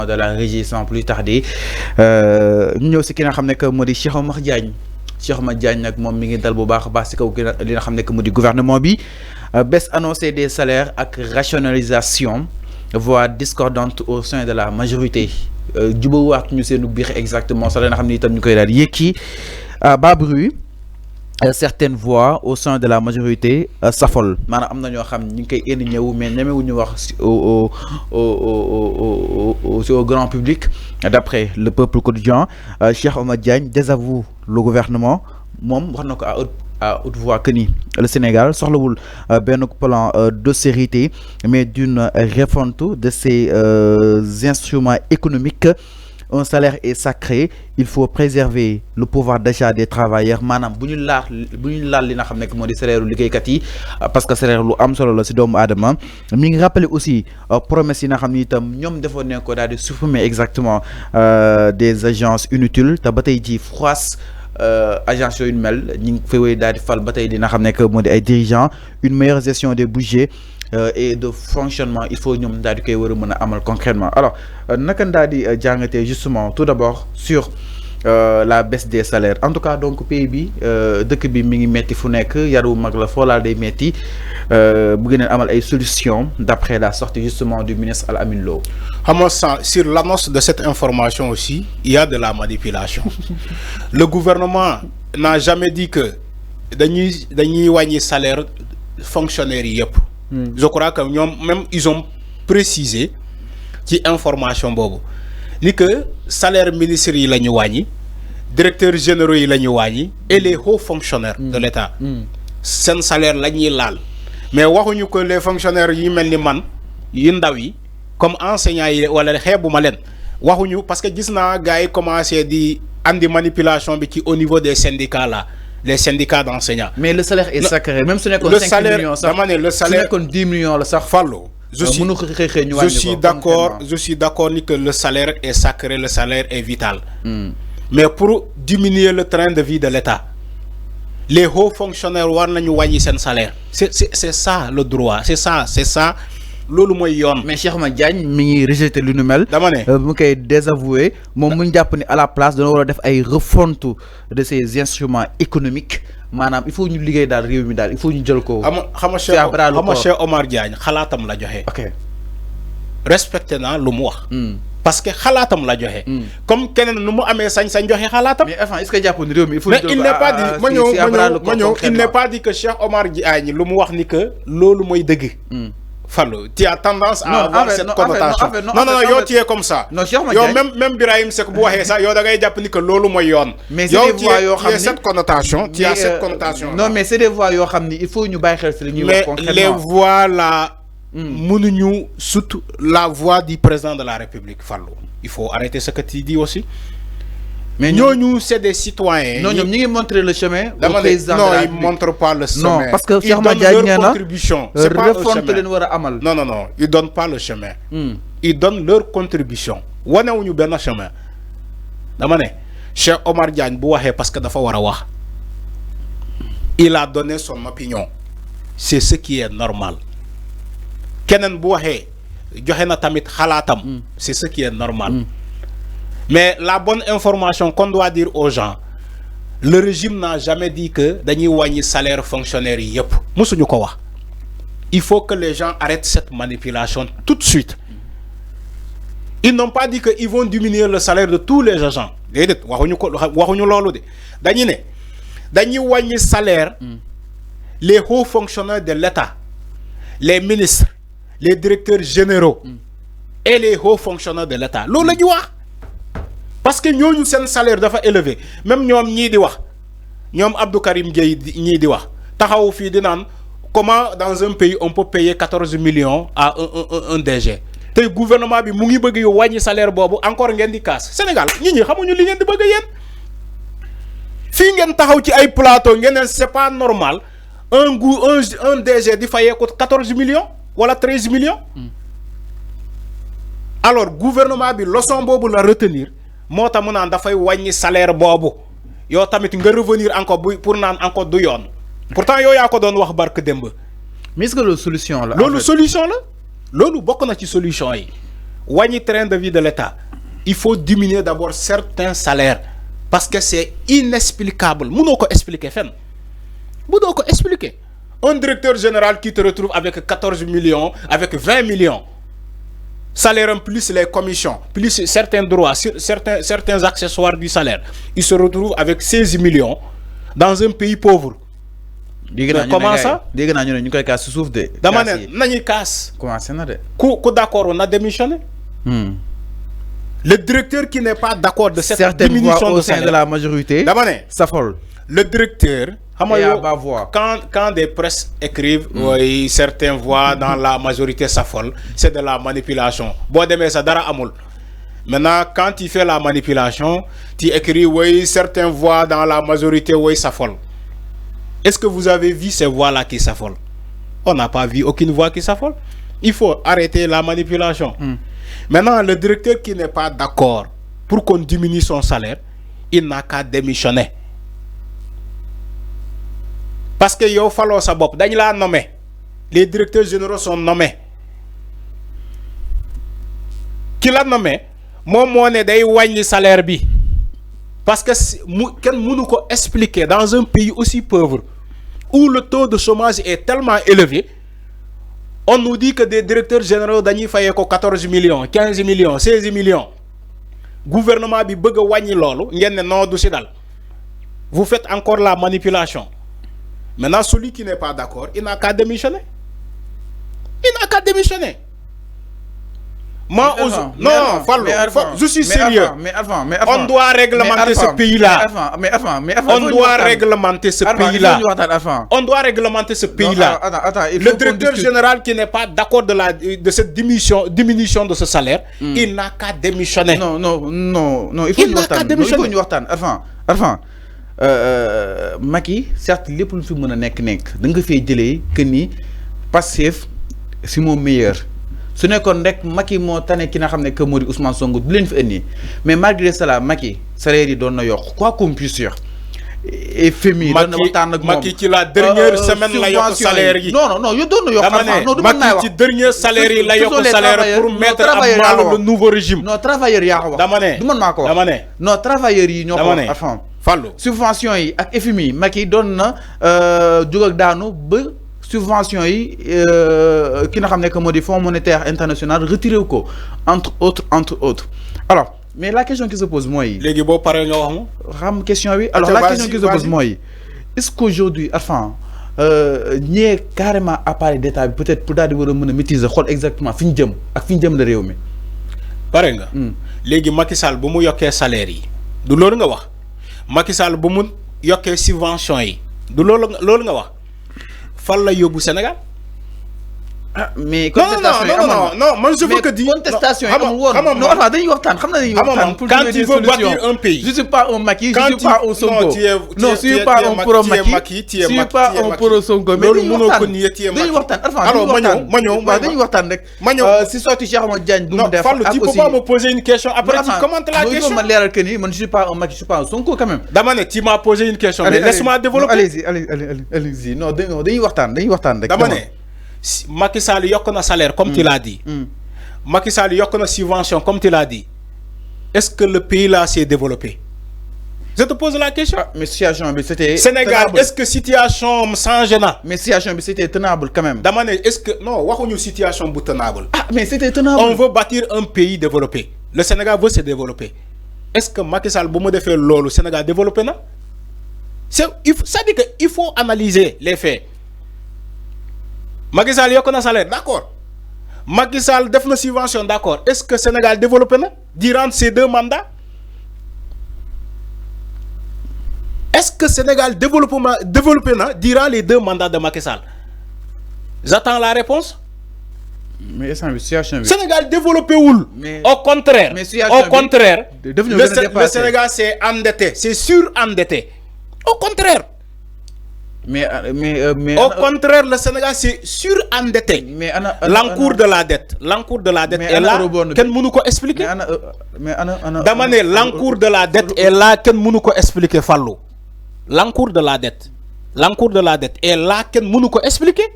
de la régie sans plus tarder ñu ñëw si ki nga xam ne que moo di Cheikh Oumar Diagne Cheikh Oumar Diagne nag moom mi ngi dal bu baax a baax si kaw li nga xam ne que mu di gouvernement bi baisse annoncée des salaires ak rationalisation voix discordante au sein de la majorité jubawaat ñu seenu biir exactement sax la nga xam ne itam ñu koy daal yëkki bas bruit certaines voix au sein de la majorité s'affolent maanaam am na ñoo xam ñu ngi koy indi ñëw mais ñemewuñu wax au grand public d'après le peuple quotidien Cheikh Oumar Diagne désavoue le gouvernement moom wax na ko à haute voix que ni le Sénégal soxlawul benn plan d'austérité mais d'une refonte de ses instruments économiques. Un salaire est sacré, il faut préserver le pouvoir d'achat des travailleurs maanaam bu ñu laal li nga xam ne moo di salaire liggéeykat yi parce que salaire lu am solo la si doomu aadama mi ngi rappeler aussi promesse yi nga xam ni itam ñoom defoon nañ ko daal di supprimer exactement des agences inutiles te ba tey ji froisse agence yooyu mel ñu ngi fay daal di fal ba tey dina xam ne moo di ay dirigeants une meilleure gestion des budgets et de fonctionnement il faut ñoom daal di koy war a mën a amal concrètement alors naka daal di jàngatee justement tout d'abord sur la baisse des salaires en tout cas donc pays bi dëkk bi mi ngi metti fu nekk yaru mag la foo laal day metti bëgg neen amal ay solutions d'après la sortie justement du ministre Al Amin Lo. Xam nga sur l'annonce de cette information aussi il y a de la manipulation. Le gouvernement n'a jamais dit que dañuy wàññi salaire fonctionnaires yi yëpp. Je crois que ñoom même ils ont précisé ci information boobu ni que salaire ministres yi la ñu wàññi directeurs généraux yi la ñu wàññi et les hauts fonctionnaires de l'État seen salaire la ñuy laal mais waxuñu que les fonctionnaires yi mel ni man yi ndaw yi comme enseignants yi wala xeebuma leen waxuñu parce que gis naa gars yi commencé di andi manipulation bi ci au niveau des syndicats là. Les syndicats d'enseignants. Mais le salaire est sacré. Même si on a 5 millions, ça, le salaire, si 10 millions, ça fallo. Je suis d'accord que le salaire est sacré, le salaire est vital. Mais pour diminuer le train de vie de l'État, les hauts fonctionnaires war nañu wàññi seen salaire. C'est ça le droit. C'est ça. Loolu mooy yoon. Mais Cheikh Oumar Diagne mi ngi rejeté lu nu mel. dama ne mu koy désavoué moom mu jàpp ni à la place dana war a def ay refonte de ces instruments économiques maanaam il faut ñu liggéey daal réew mi daal il faut ñu jël ko. xam nga Cheikh Oumar Diagne xalaatam la joxe. ok respecté naa lu mu wax. parce que xalaatam la joxe. comme keneen nu mu amee sañ-sañ joxe xalaatam. mais enfin est-ce que jàpp ni réew mi il faut. mais il n'est pas dit ma ñëw il n'est pas dit que Cheikh Oumar Diagne lu mu wax ni que loolu mooy dëgg. Fallo, tu as tendance à avoir cette connotation. Non, yo tu es comme ça. Non, yo même Birahim Seck bu waxee ça yo da ngay jàpp ni que loolu mooy yoon. Mais c'est des voix yoo xam ni cette connotation, tu as cette connotation. Non, mais c'est des voix yoo xam ni il faut ñu bàyyi xel si li ñuy wax concrètement. Les voix là mënuñu surtout la voix du président de la République Fallo. Il faut arrêter ce que tu dis aussi. Mais nous, c'est des citoyens. Non, nous montrer le chemin au président. Non, ils ne montrent pas le chemin. Non, parce que ils donnent leur contribution. C'est pas le chemin. Non, ils ne donnent pas le chemin. Ils donnent leur contribution. Ils donnent le chemin. Cheikh Oumar Diagne, parce que il a donné son opinion. C'est ce qui est normal. Kenen Bouahe, c'est ce qui est normal. Mais la bonne information qu'on doit dire aux gens, le régime n'a jamais dit que dañuy wàññi salaire fonctionnaire yi yëpp musuñu ko wax. Il faut que les gens arrêtent cette manipulation tout de suite. Ils n'ont pas dit qu'ils vont diminuer le salaire de tous les agents. Déedéet waxuñu loolu de dañuy wàññi salaire les hauts fonctionnaires de l'État, les ministres, les directeurs généraux et les hauts fonctionnaires de l'État. Loolu la ñu wax. Parce que nous, notre salaire dafa élevé. Même nous, ñi di wax, ñom Abdou Karim Gueye ñi di wax. Taxaw fi di nan comment dans un pays on peut payer 14 millions à un DG. Tay gouvernement bi mu ngi bëgg yu wañi salaire bobu encore ngeen di casse. Sénégal ñi xamuñu li ngeen di bëgg yeen. Fi ngeen taxaw ci ay plateau ngeen c'est pas normal un DG di fayé ko 14 millions wala 13 millions. Alors gouvernement bi leçon bobu la retenir. Moo tax mu naan dafay wàññi salaire boobu yow tamit nga revenir encore pour naan encore du yoon pourtant yow yaa ko doon wax barke démb. mais est-ce que loolu solution la. loolu solution la loolu bokk na ci solution yi wàññi train de vie de l'État il faut diminuer d'abord certains salaires parce que c'est inexplicable mënoo ko expliquer fenn mënoo ko expliquer un directeur général qui te retrouve avec 14 millions avec 20 millions salaire en plus les commissions plus certains droits certains accessoires du salaire il se retrouve avec 16 millions dans un pays pauvre. Comment ça dégg naa ñu ne ñu koy kaas suuf de. dama ne nañuy kaas. commencé na de. ku d'accord on a démissionné. Le directeur qui n'est pas d'accord de cette diminution au sein de la majorité. dama ne s'affole. le directeur. Quand des presses écrivent, oui, certaines voix dans la majorité s'affolent, c'est de la manipulation. Bon, demain, ça dara amul. Maintenant, quand tu fais la manipulation, tu écris, oui, certaines voix dans la majorité, oui, s'affolent. Est-ce que vous avez vu ces voix-là qui s'affolent? On n'a pas vu aucune voix qui s'affole. Il faut arrêter la manipulation. Maintenant, le directeur qui n'est pas d'accord pour qu'on diminue son salaire, il n'a qu'à démissionner. Parce que yo fallo sa bop dañ la nommé les directeurs généraux sont nommés qui l'a nommé mom mo né day wàññi salaire bi parce que ken mënu ko expliquer dans un pays aussi pauvre où le taux de chômage est tellement élevé on nous dit que des directeurs généraux dañuy fayé ko 14 millions 15 millions 16 millions gouvernement bi bëgg wàññi lolu ngén né non du ci dal vous faites encore la manipulation. Maintenant, celui qui n'est pas d'accord, il n'a qu'à démissionner. Il n'a qu'à démissionner. Moi, je suis sérieux. On doit réglementer ce pays-là. On doit réglementer ce pays-là. On doit réglementer ce pays-là. Le directeur général qui n'est pas d'accord de cette diminution de ce salaire, il n'a qu'à démissionner. Non, il n'a qu'à démissionner. Macky certes lépp lu fi mën a nekk da nga fay jëlee que ni Pastef si moom meilleur su nekkoon rek Macky moo tane ki nga xam ne que moo di Ousmane Sonko du leen fi indi mais malgré cela Macky salaire yi doon na yokk quoi qu'on puisse dire et FMI doon na waxtaan ak moom Macky ci la dernière semaine la yokk salaire yi non yo doon na yokk non du mën naa wax Macky ci dernière salaire yi la yokk salaire pour mettre à mal le nouveau régime non travailleurs yaa ko wax dama ne du mën maa ko wax dama ne non travailleurs yi ñoo ko wax subvention yi ak FMI Macky doon na jóg ak daanu ba subvention yi ki nga xam ne que moo di Fonds monétaire international retiré ko entre autres alors mais la question qui se pose mooy. léegi boo paree nga wax ma. xam question bi alors la question qui se pose mooy est-ce qu'aujourd'hui enfin ñee carrément appareil d'État bi peut-être pour daal di war a mën a maîtriser xool exactement fi ñu jëm ak fi ñu jëm la réew mi. pare nga. léegi Macky Sall bu mu yokkee salaire yi du loolu nga wax. Macky Sall bu mu yokkee subvention yi du loolu nga wax fan la yóbbu Sénégal. ah mais contestation non man je veux que dire contestation yi amul woon non attends dañuy waxtaan xam na dañuy waxtaan pour quand tu veux bâtir un pays je suis pas un Macky je suis pas un Sonko non je suis pas un pro Macky je suis pas un pro Sonko mais dañuy waxtaan alors ma ñëw dañuy waxtaan rek si sorti Cheikh Oumar Diagne bu mu def Fallou tu peux pas me poser une question après tu commentes la question ma leeral que ni man je suis pas un Macky je suis pas un Sonko quand même dama ne tu m'as posé une question mais laisse-moi développer allez-y non dañuy waxtaan rek dama ne Macky Sall yokk na salaire comme tu l'as dit. Macky Sall yokk na subvention comme tu l'as dit. Est-ce que le pays là s'est développé? Je te pose la question. Mais situation bi c'était Sénégal, est-ce que situation changé na? Mais situation bi c'était tenable quand même. Dama ne est-ce que non waxuñu situation bu tenable. Ah mais c'était tenable. On veut bâtir un pays développé. Le Sénégal veut se développer. Est-ce que Macky Sall bu mu defee loolu Sénégal développé na? Ça dit que il faut analyser les faits. Macky Sall yokk na salaire d'accord Macky Sall def na subvention d'accord est-ce que Sénégal développé na durant ces 2 mandats est-ce que Sénégal développé na durant les 2 mandats de Macky Sall j'attends la réponse. Mais situation Sénégal développé wul. Au contraire le Sénégal s'est endetté c'est surendetté au contraire. Au contraire, le Sénégal s'est surendetté. L'encours de la dette est là. Ken mënu ko expliquer. Dama ne l'encours de la dette est là. Ken mënu ko expliquer Fallou. L'encours de la dette est là. Ken mënu ko expliquer.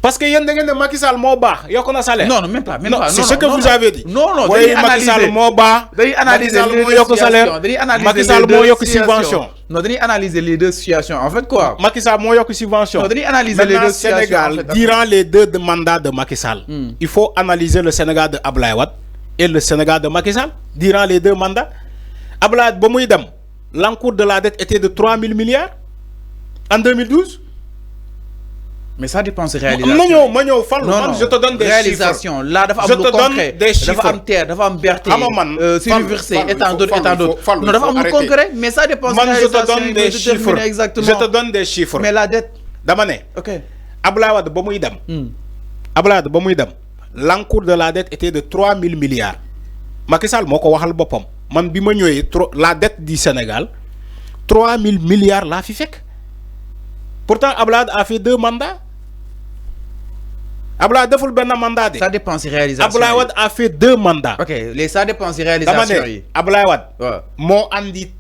Parce que yéen da ngeen ne Macky Sall moo baax yokk na salaire. Non, même pas. C'est ce que vous avez dit. Non, oui, Macky Sall moo baax. Macky Sall moo yokk salaire. Macky Sall moo yokk subvention. Non, dañuy analyser les deux situations. En fait, quoi? Macky Sall moo yokk subvention. Non, dañuy analyser les deux situations. Sénégal, en fait, durant les deux mandats de Macky Sall, il faut analyser le Sénégal de Abdoulaye Wade et le Sénégal de Macky Sall durant les deux mandats. Abdoulaye Wade ba muy dem, l'encours de la dette était de 3 000 milliards en 2012. Mais ça dépend de réalisation. Non, je te donne des réalisation. Là, je te donne des chiffres. Dafa am terre, dafa am berté. Versé, étant d'autres. Non, dafa am concret, mais ça dépend de réalisation. Je te donne des chiffres. Exactement. Je te donne des chiffres. Mais la dette. Dama ne. OK. Abdoulaye Wade ba muy dem. Abdoulaye Wade ba muy dem. L'encours de la dette était de 3 000 milliards. Macky Sall moo ko waxal boppam. Man bi ma ñëwee la dette du Sénégal 3 000 milliards laa fi fekk. Pourtant Abdoulaye Wade a fait 2 mandats. Abdoulaye Wade deful benn mandat de. Ça dépend de réalisation. Abdoulaye Wade a fait 2 mandats. OK, ça dépend de réalisation. Dama ne Abdoulaye Wade moo andi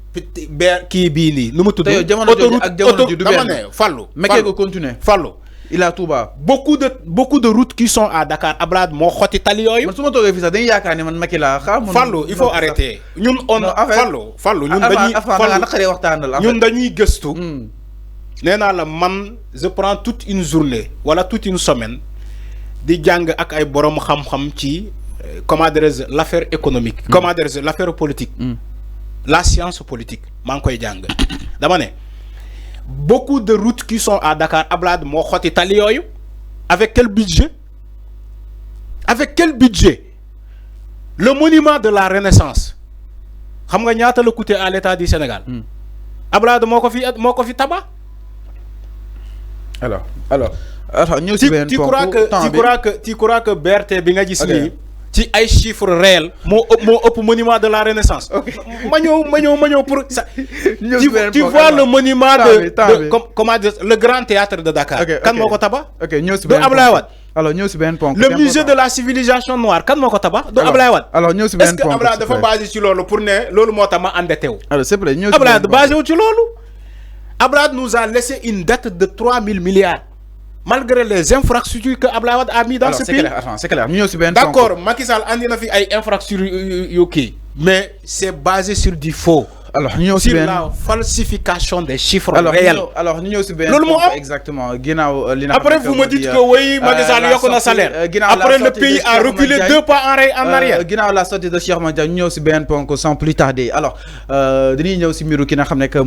kii bii nii nu mu tudd. autoroute dama ne Fallou. Mais ko continuer. Fallou. Il a Touba. Beaucoup de routes qui sont à Dakar Abdoulaye Wade moo xotti tali yooyu. Man suma toogee fii sax dañuy yaakaar ne man Macky laa xam. Fallou il faut arrêter. ñun on Fallou ñun dañuy gëstu. Nee naa la man je prends toute une journée wala toute une semaine di jàng ak ay borom xam-xam ci comment dirais-je l'affaire économique. Comment dirais-je l'affaire politique. La science politique maa ngi koy jàng. Dama ne beaucoup de routes qui sont à Dakar Abdoulaye Wade moo xotti tali yooyu. Avec quel budget? Avec quel budget? Le monument de la Renaissance xam nga ñaata la coûté à l'État du Sénégal. Abdoulaye Wade moo ko fi tabax. Alors tu crois que BRT bi nga gis nii ci ay chiffres réels moo ëpp monument de la Renaissance. ma ñëw pour ça. Tu vois le monument comment dire le grand théâtre de Dakar. Kan moo ko tabax. Do Abdoulaye Wade. Alors ñëw si benn ponk. Le musée de la civilisation noire kan moo ko tabax. Do Abdoulaye Wade. Alors ñëw si benn ponk. Est-ce que Abdoulaye dafa basé ci loolu pour ne loolu moo tax ma endetté wu. Alors c'est vrai ñëw si Abdoulaye basé wu ci loolu. Abdoulaye nous a laissé une dette de 3 000 milliards. Malgré les infrastructures que Abdoulaye Wade a mis dans ce pays. C'est clair. D'accord, Macky Sall andi na fi ay infrastructures yu kii. Mais c'est basé sur du faux. Alors sur la falsification des chiffres réels. Alors ñu ñëw si benn exactement ginnaaw li après vous me dites que oui Macky Sall yokk na salaire. Après le pays a reculé 2 pas en arrière. Ginnaaw la sortie de Cheikh Oumar Diagne ñu ñëw si benn ponk sans plus tarder. Alors dañuy ñëw si mbiru ki nga xam ne que